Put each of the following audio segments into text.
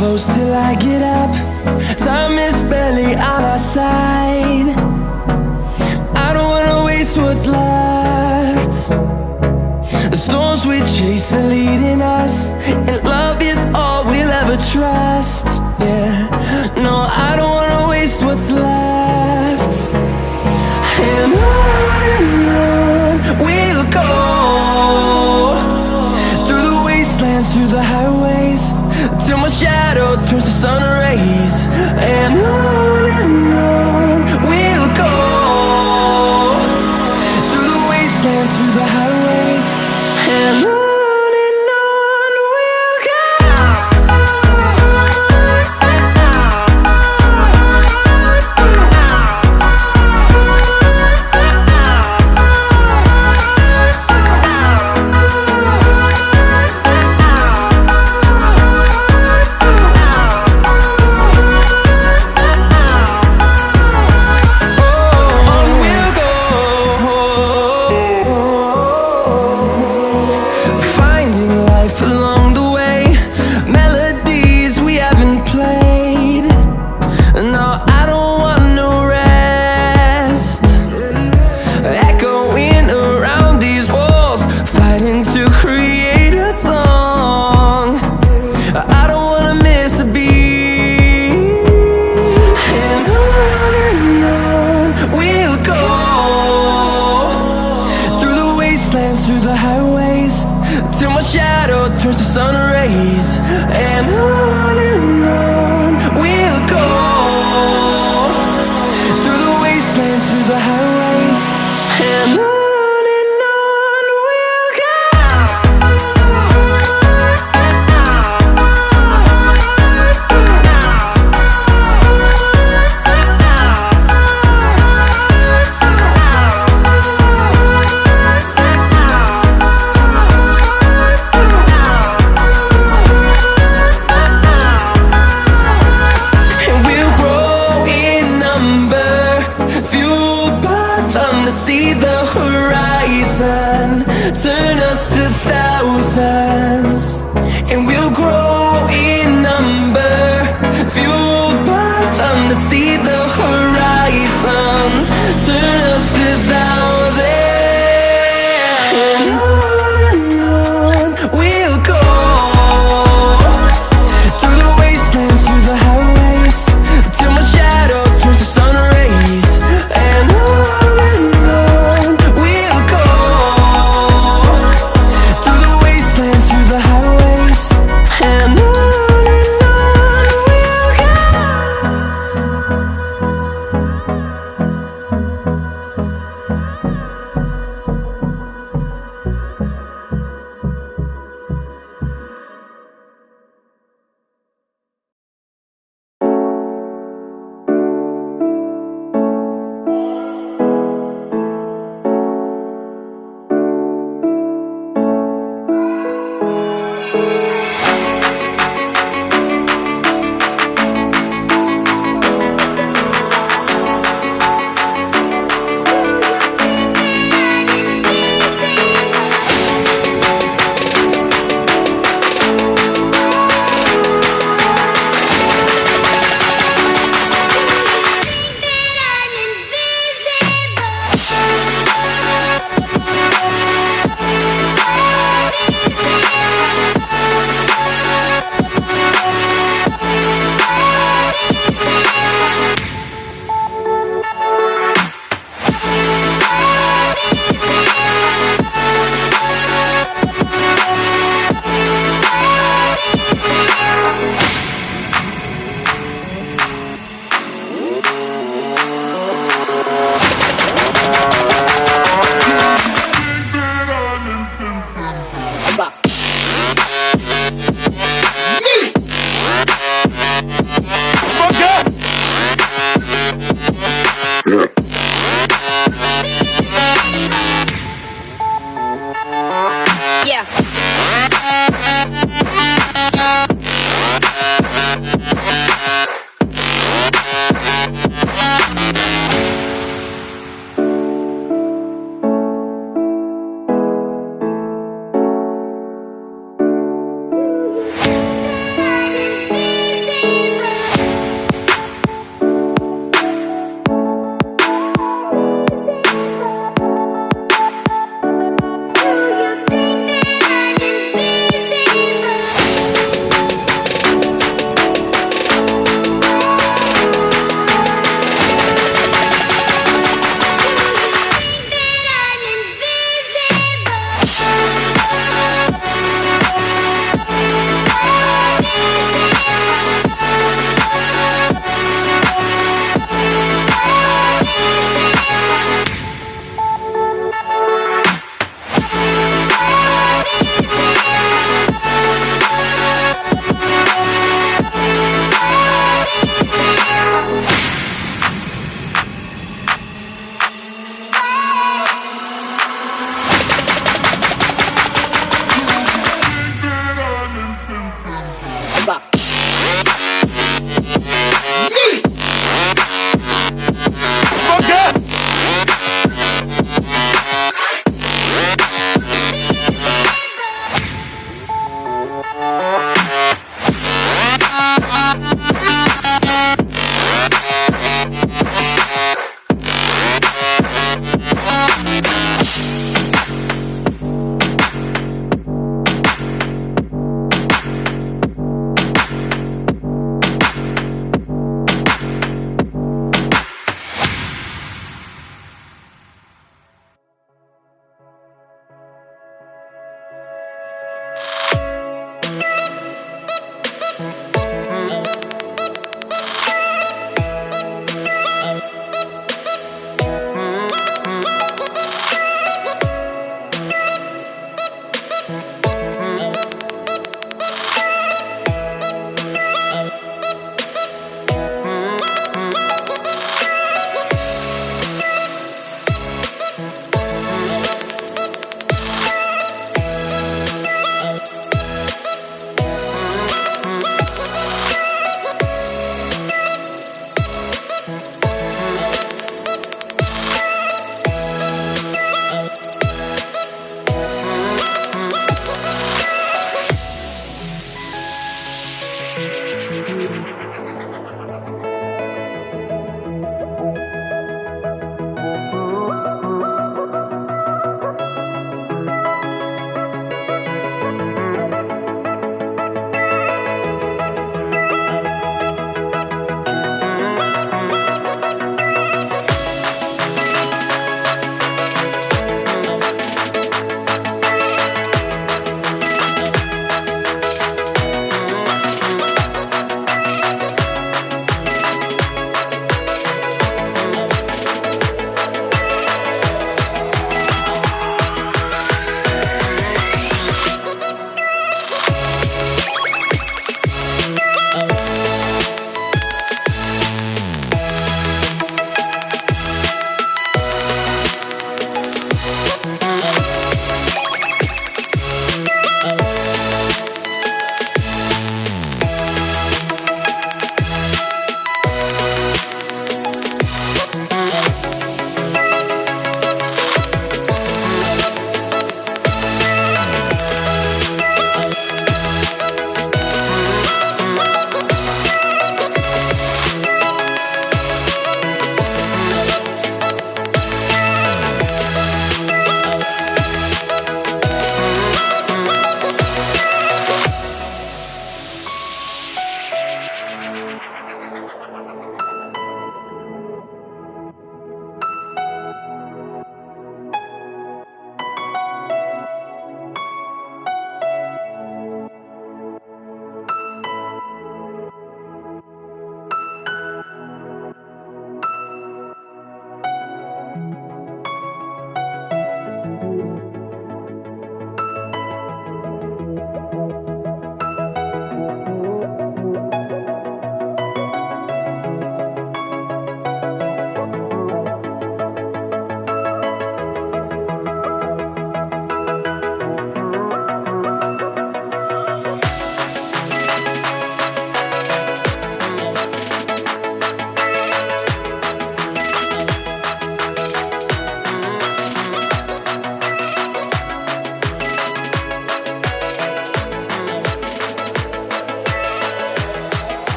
close till I get up. Time is barely on our side. I don't wanna waste what's left. The storms we chase are leading us, and love is all we'll ever trust. Yeah, no, I don't wanna waste what's left. And on we'll go, through the wastelands, through the highways, till my shadow turns to sun rays. And on we'll go, through the wastelands, through the highways, and on we'll go. Through the highways, till my shadow turns to sun rays. And on we'll go, through the wastelands, through the highways, and on we'll go. See the horizon turn us to thousands, and we'll grow in number, fueled by them. To see the horizon turn us to thousands, and on we'll go, through the wastelands, through the highways, till my shadow turns to sun rays. And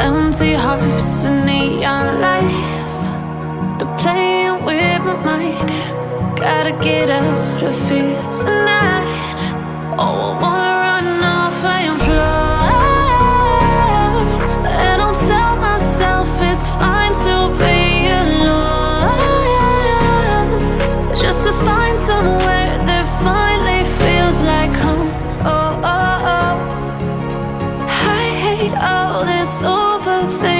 Empty hearts and neon lights, they're playing with my mind. Gotta get out of here tonight. Oh, I wanna run off and fly, and I'll tell myself it's fine to be alone, just to find somewhere that finally feels like home. Oh, oh, oh. I hate all this overthinking.